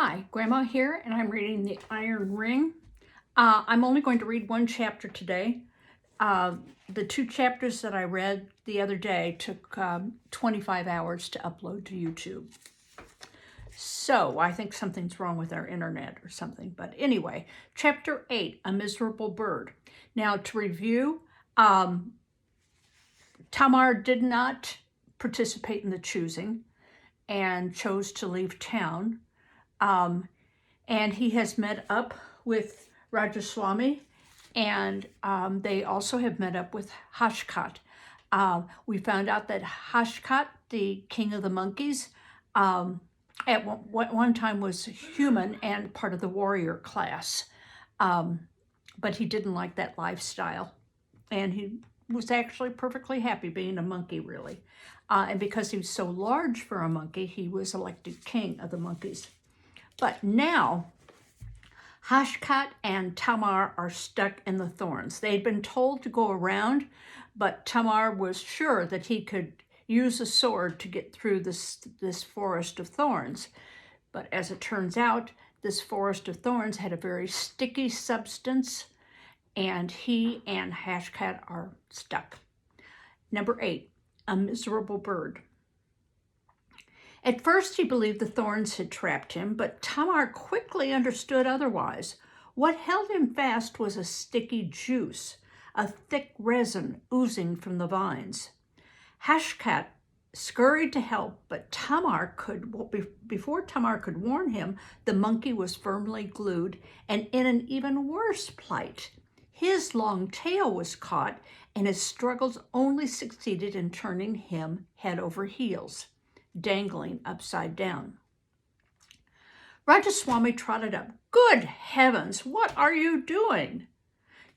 Hi, Grandma here, and I'm reading The Iron Ring. I'm only going to read one chapter today. The two chapters that I read the other day took 25 hours to upload to YouTube. So I think something's wrong with our internet or something. But anyway, Chapter 8, A Miserable Bird. Now to review, Tamar did not participate in the choosing and chose to leave town. And he has met up with Rajaswami, and they also have met up with Hashkat. We found out that Hashkat, the king of the monkeys, at one time was human and part of the warrior class, but he didn't like that lifestyle, and he was actually perfectly happy being a monkey, really. And because he was so large for a monkey, he was elected king of the monkeys. But now, Hashkat and Tamar are stuck in the thorns. They'd been told to go around, but Tamar was sure that he could use a sword to get through this forest of thorns. But as it turns out, this forest of thorns had a very sticky substance, and he and Hashkat are stuck. Number 8, A Miserable Bird. At first he believed the thorns had trapped him, but Tamar quickly understood otherwise. What held him fast was a sticky juice, a thick resin oozing from the vines. Hashkat scurried to help, but before Tamar could warn him, the monkey was firmly glued and in an even worse plight. His long tail was caught, and his struggles only succeeded in turning him head over heels, dangling upside down. Rajaswami trotted up. "Good heavens, what are you doing?"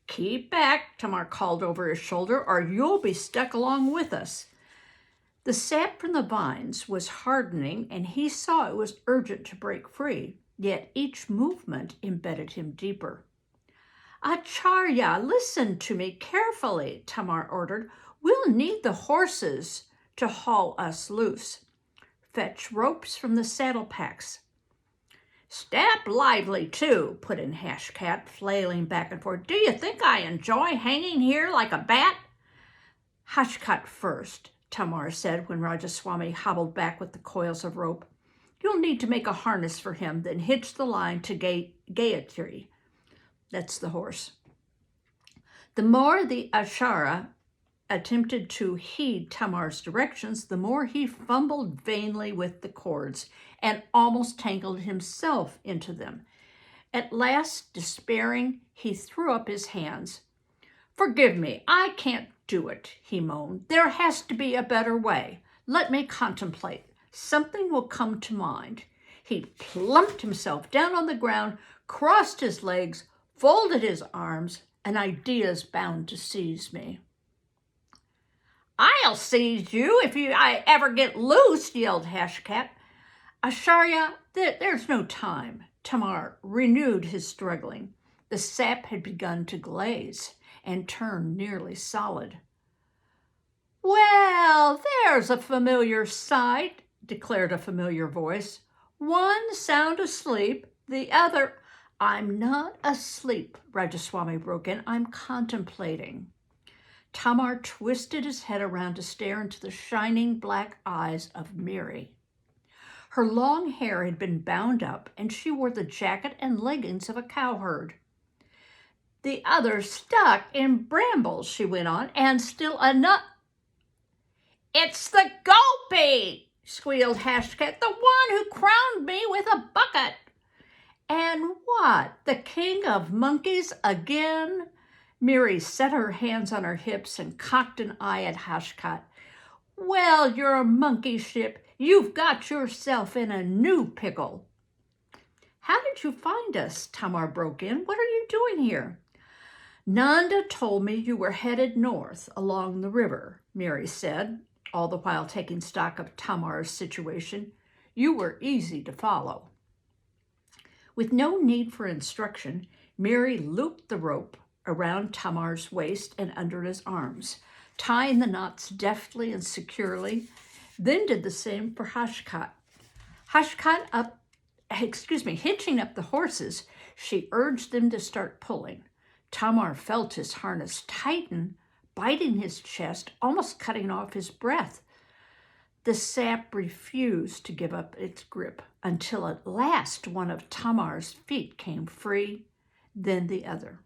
"Keep back," Tamar called over his shoulder, "or you'll be stuck along with us." The sap from the vines was hardening, and he saw it was urgent to break free, yet each movement embedded him deeper. "Acharya, listen to me carefully," Tamar ordered. "We'll need the horses to haul us loose. Fetch ropes from the saddle packs." "Step lively, too," put in Hashkat, flailing back and forth. "Do you think I enjoy hanging here like a bat?" "Hashkat first," Tamar said when Rajaswami hobbled back with the coils of rope. "You'll need to make a harness for him, then hitch the line to Gayatri." That's the horse. The more the Acharya attempted to heed Tamar's directions, the more he fumbled vainly with the cords and almost tangled himself into them. At last, despairing, he threw up his hands. "Forgive me, I can't do it," he moaned. "There has to be a better way. Let me contemplate. Something will come to mind." He plumped himself down on the ground, crossed his legs, folded his arms. An idea's bound to seize me. "I'll seize you if I ever get loose," yelled Hashkat. "Acharya, there's no time." Tamar renewed his struggling. The sap had begun to glaze and turn nearly solid. "Well, there's a familiar sight," declared a familiar voice. "One sound asleep, the other—" "I'm not asleep," Rajaswami broke in. "I'm contemplating." Tamar twisted his head around to stare into the shining black eyes of Miri. Her long hair had been bound up, and she wore the jacket and leggings of a cowherd. "The other stuck in brambles," she went on, "and still another—" "It's the Gopi!" squealed Hashkat, "the one who crowned me with a bucket." "And what, the king of monkeys again?" Miri set her hands on her hips and cocked an eye at Hashkat. "Well, your monkeyship, you've got yourself in a new pickle." "How did you find us?" Tamar broke in. "What are you doing here?" "Nanda told me you were headed north along the river," Miri said, all the while taking stock of Tamar's situation. "You were easy to follow." With no need for instruction, Miri looped the rope around Tamar's waist and under his arms, tying the knots deftly and securely, then did the same for Hashkat. Hashkat hitching up the horses, she urged them to start pulling. Tamar felt his harness tighten, biting his chest, almost cutting off his breath. The sap refused to give up its grip until at last one of Tamar's feet came free, then the other.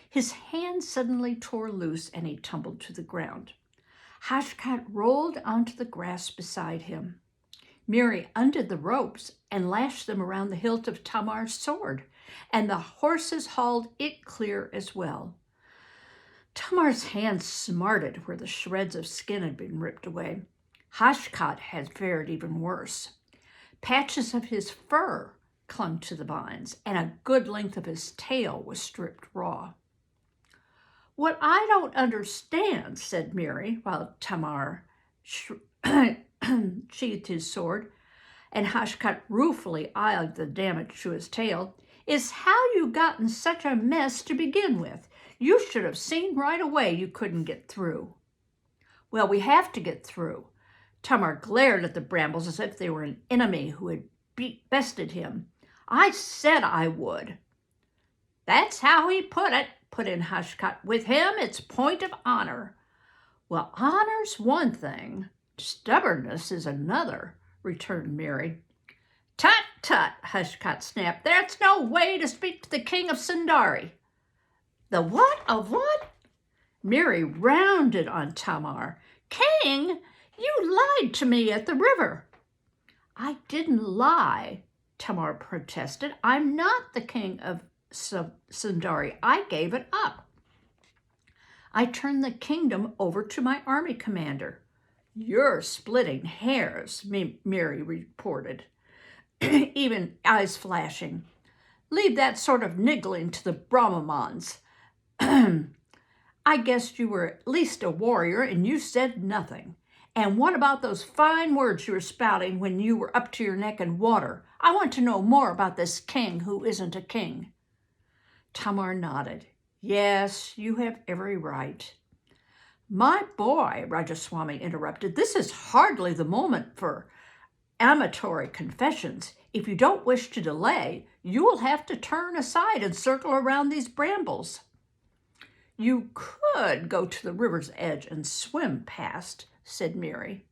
His hand suddenly tore loose and he tumbled to the ground. Hashkat rolled onto the grass beside him. Miri undid the ropes and lashed them around the hilt of Tamar's sword, and the horses hauled it clear as well. Tamar's hands smarted where the shreds of skin had been ripped away. Hashkat had fared even worse. Patches of his fur clung to the vines, and a good length of his tail was stripped raw. "What I don't understand," said Miri, while Tamar sheathed his sword, and Hashkat ruefully eyed the damage to his tail, "is how you got in such a mess to begin with. You should have seen right away you couldn't get through." "Well, we have to get through." Tamar glared at the brambles as if they were an enemy who had bested him. "I said I would." "That's how he put in Hashkat. "With him, it's point of honor." "Well, honor's one thing, stubbornness is another," returned Miri. "Tut, tut," Hashkat snapped. "That's no way to speak to the king of Sundari." "The what of what?" Miri rounded on Tamar. "King, you lied to me at the river." "I didn't lie," Tamar protested. "I'm not the king of Sundari. I gave it up. I turned the kingdom over to my army commander." "You're splitting hairs," Miri reported, even eyes flashing. "Leave that sort of niggling to the Brahmans. I guessed you were at least a warrior and you said nothing. And what about those fine words you were spouting when you were up to your neck in water? I want to know more about this king who isn't a king." Tamar nodded. "Yes, you have every right." "My boy," Rajaswami interrupted, "this is hardly the moment for amatory confessions. If you don't wish to delay, you will have to turn aside and circle around these brambles." "You could go to the river's edge and swim past," said Miri.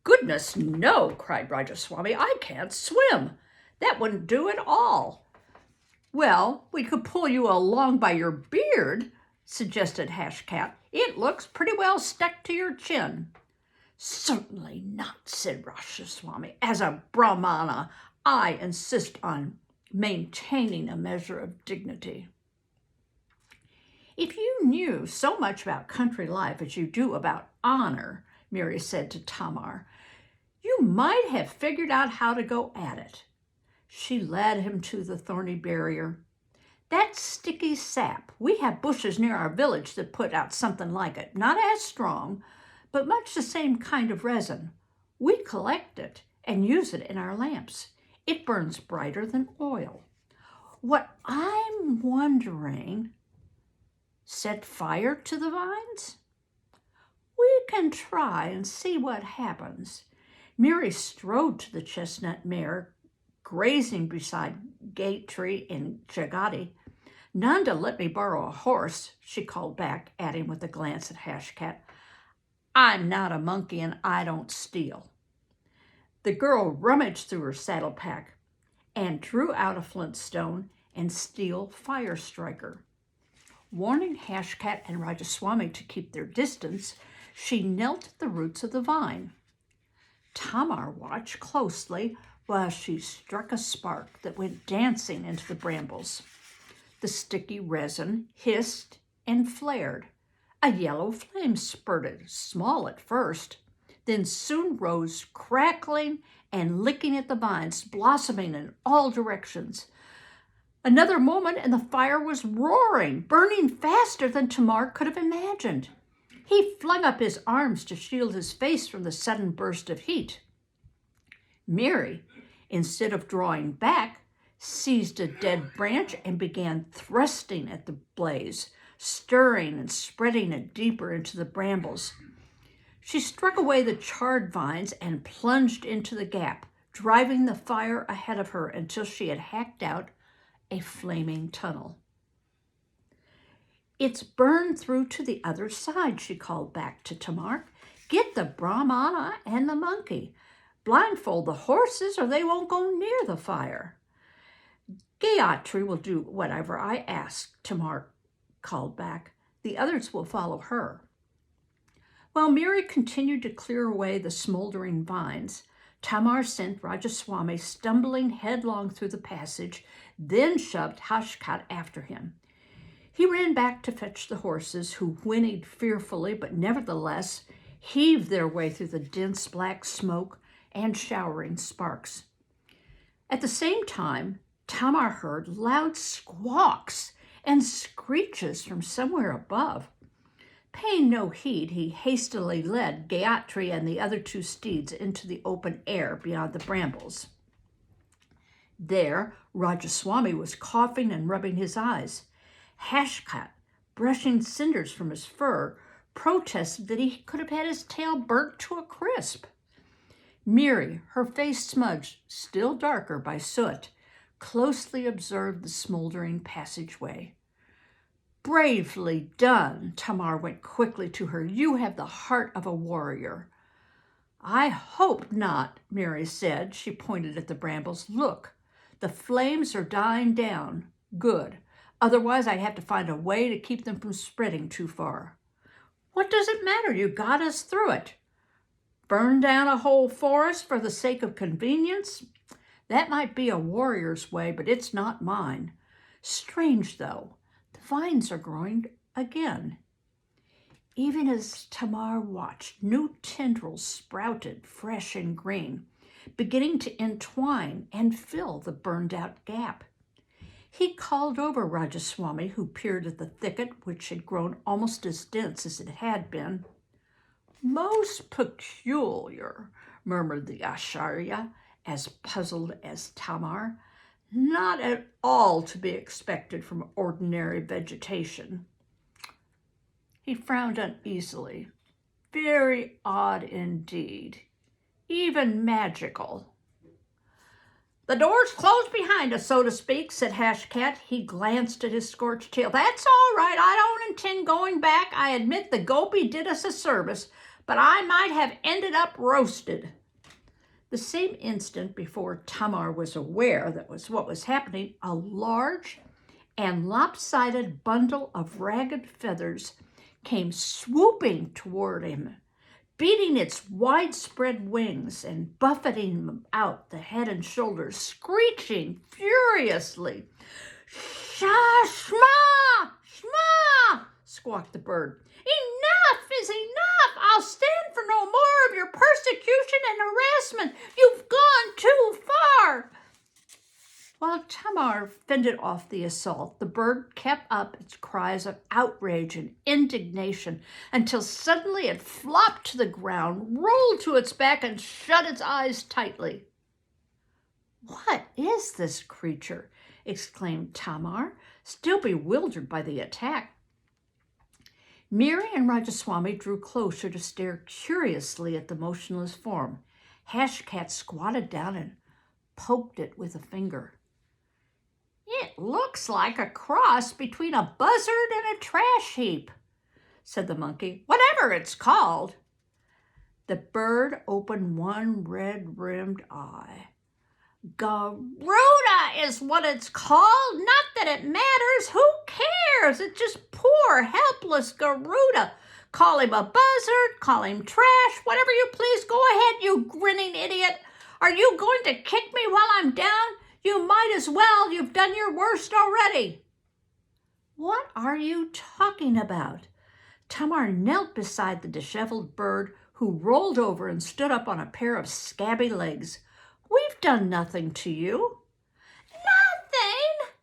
"Goodness, no," cried Rajaswami. "I can't swim. That wouldn't do at all." "Well, we could pull you along by your beard," suggested Hashkat. "It looks pretty well stuck to your chin." "Certainly not," said Rajaswami. "As a Brahmana, I insist on maintaining a measure of dignity." "If you knew so much about country life as you do about honor," Miri said to Tamar, "you might have figured out how to go at it." She led him to the thorny barrier. "That's sticky sap. We have bushes near our village that put out something like it. Not as strong, but much the same kind of resin. We collect it and use it in our lamps. It burns brighter than oil. What I'm wondering, set fire to the vines? We can try and see what happens." Miri strode to the chestnut mare, grazing beside Gayatri and Jagati. "Nanda, let me borrow a horse," she called back, adding with a glance at Hashkat, "I'm not a monkey and I don't steal." The girl rummaged through her saddle pack and drew out a flint stone and steel fire striker. Warning Hashkat and Rajaswami to keep their distance, she knelt at the roots of the vine. Tamar watched closely while she struck a spark that went dancing into the brambles. The sticky resin hissed and flared. A yellow flame spurted, small at first, then soon rose, crackling and licking at the vines, blossoming in all directions. Another moment and the fire was roaring, burning faster than Tamar could have imagined. He flung up his arms to shield his face from the sudden burst of heat. Miri, instead of drawing back, seized a dead branch and began thrusting at the blaze, stirring and spreading it deeper into the brambles. She struck away the charred vines and plunged into the gap, driving the fire ahead of her until she had hacked out a flaming tunnel. "It's burned through to the other side," she called back to Tamar. "Get the Brahmana and the monkey. Blindfold the horses or they won't go near the fire." "Gayatri will do whatever I ask," Tamar called back. "The others will follow her." While Miri continued to clear away the smoldering vines, Tamar sent Rajaswami stumbling headlong through the passage, then shoved Hashkat after him. He ran back to fetch the horses, who whinnied fearfully, but nevertheless heaved their way through the dense black smoke and showering sparks. At the same time, Tamar heard loud squawks and screeches from somewhere above. Paying no heed, he hastily led Gayatri and the other two steeds into the open air beyond the brambles. There, Rajaswami was coughing and rubbing his eyes. Hashkat, brushing cinders from his fur, protested that he could have had his tail burnt to a crisp. Miri, her face smudged still darker by soot, closely observed the smoldering passageway. "Bravely done," Tamar went quickly to her. "You have the heart of a warrior." "I hope not," Miri said. She pointed at the brambles. "Look, the flames are dying down. Good. Otherwise, I'd have to find a way to keep them from spreading too far." "What does it matter? You got us through it." "Burn down a whole forest for the sake of convenience? That might be a warrior's way, but it's not mine. Strange, though. The vines are growing again." Even as Tamar watched, new tendrils sprouted, fresh and green, beginning to entwine and fill the burned-out gap. He called over Rajaswami, who peered at the thicket, which had grown almost as dense as it had been. "Most peculiar," murmured the Acharya, as puzzled as Tamar. "Not at all to be expected from ordinary vegetation." He frowned uneasily. "Very odd indeed. Even magical." "The door's closed behind us, so to speak," said Hashkat. He glanced at his scorched tail. "That's all right. I don't intend going back. I admit the gopi did us a service, but I might have ended up roasted." The same instant before Tamar was aware that was what was happening, a large and lopsided bundle of ragged feathers came swooping toward him, beating its widespread wings and buffeting him out the head and shoulders, screeching furiously. "Shma! Shma!" squawked the bird. "Enough is enough! I'll stand for no more of your persecution and harassment. You've gone too far." While Tamar fended off the assault, the bird kept up its cries of outrage and indignation until suddenly it flopped to the ground, rolled to its back, and shut its eyes tightly. "What is this creature?" exclaimed Tamar, still bewildered by the attack. Miri and Rajaswami drew closer to stare curiously at the motionless form. Hashkat squatted down and poked it with a finger. "It looks like a cross between a buzzard and a trash heap," said the monkey. "Whatever it's called." The bird opened one red-rimmed eye. "Garuda is what it's called. Not that it matters. Who cares? It's just poor, helpless Garuda. Call him a buzzard, call him trash, whatever you please. Go ahead, you grinning idiot. Are you going to kick me while I'm down? You might as well. You've done your worst already." "What are you talking about?" Tamar knelt beside the disheveled bird, who rolled over and stood up on a pair of scabby legs. "We've done nothing to you." "Nothing?"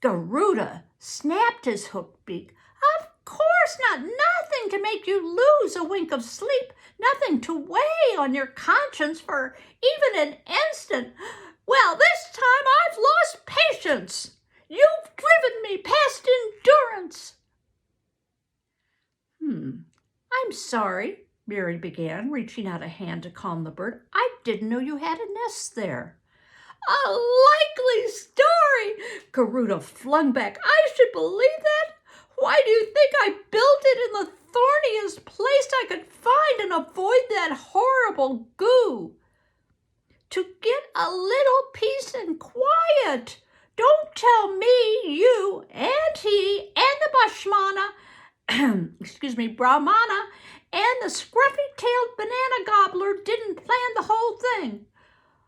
Garuda snapped his hooked beak. "Of course not. Nothing to make you lose a wink of sleep. Nothing to weigh on your conscience for even an instant. Well, this time I've lost patience. You've driven me past endurance." "I'm sorry. Mary began, reaching out a hand to calm the bird. "I didn't know you had a nest there." "A likely story!" Garuda flung back. "I should believe that. Why do you think I built it in the thorniest place I could find and avoid that horrible goo? To get a little peace and quiet. Don't tell me you and he and the Bashmana, excuse me, Brahmana, and the scruffy-tailed banana gobbler didn't plan the whole thing.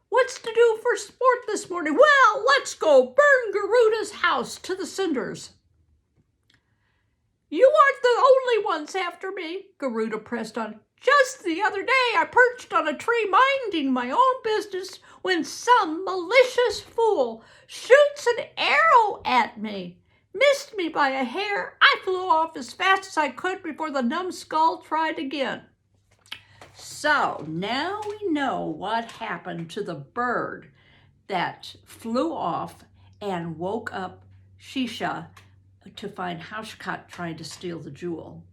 What's to do for sport this morning? Well, let's go burn Garuda's house to the cinders." "You aren't the only ones after me," Garuda pressed on. "Just the other day I perched on a tree minding my own business when some malicious fool shoots an arrow at me. Missed me by a hair. I flew off as fast as I could before the numbskull tried again." So now we know what happened to the bird that flew off and woke up Shisha to find Hashkat trying to steal the jewel.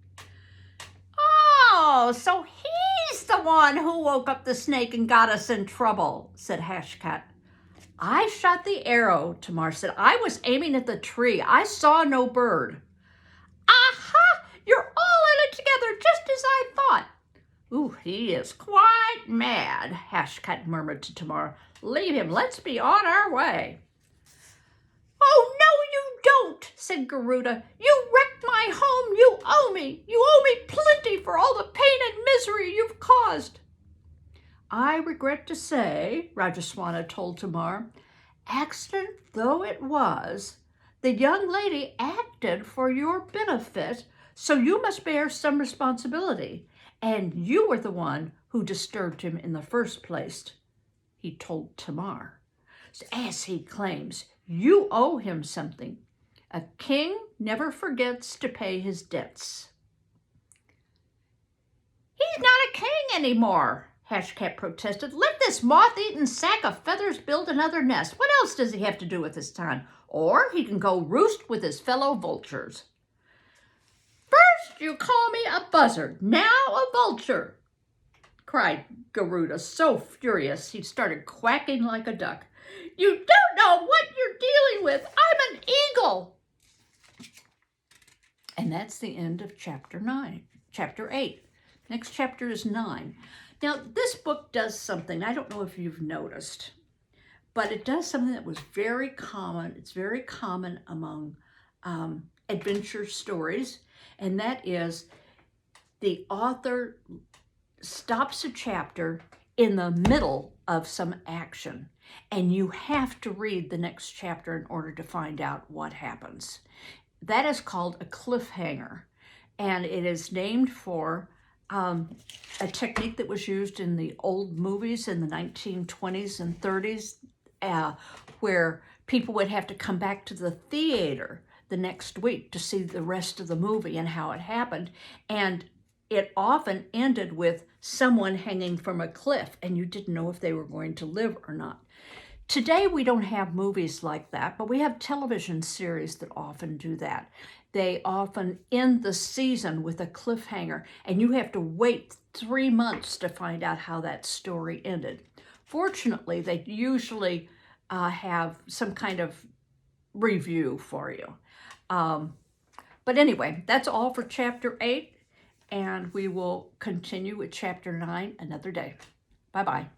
"Oh, so he's the one who woke up the snake and got us in trouble," said Hashkat. "I shot the arrow," Tamar said. "I was aiming at the tree. I saw no bird." "Aha! You're all in it together, just as I thought." "Ooh, he is quite mad," Hashkat murmured to Tamar. "Leave him. Let's be on our way." "Oh, no, you don't," said Garuda. "You wrecked my home. You owe me. You owe me plenty for all the pain and misery you've caused." "I regret to say," Rajaswana told Tamar, "accident though it was, the young lady acted for your benefit, so you must bear some responsibility. And you were the one who disturbed him in the first place," he told Tamar. "As he claims, you owe him something. A king never forgets to pay his debts." "He's not a king anymore," Hashkat protested. "Let this moth-eaten sack of feathers build another nest. What else does he have to do with his time? Or he can go roost with his fellow vultures." "First you call me a buzzard, now a vulture," cried Garuda, so furious he started quacking like a duck. "You don't know what you're dealing with. I'm an eagle." And that's the end of chapter 8. Next chapter is 9. Now, this book does something, I don't know if you've noticed, but it does something that was very common. It's very common among adventure stories, and that is the author stops a chapter in the middle of some action, and you have to read the next chapter in order to find out what happens. That is called a cliffhanger, and it is named for a technique that was used in the old movies in the 1920s and 30s, where people would have to come back to the theater the next week to see the rest of the movie and how it happened. And it often ended with someone hanging from a cliff and you didn't know if they were going to live or not. Today, we don't have movies like that, but we have television series that often do that. They often end the season with a cliffhanger, and you have to wait 3 months to find out how that story ended. Fortunately, they usually have some kind of review for you. But anyway, that's all for chapter 8, and we will continue with chapter 9 another day. Bye-bye.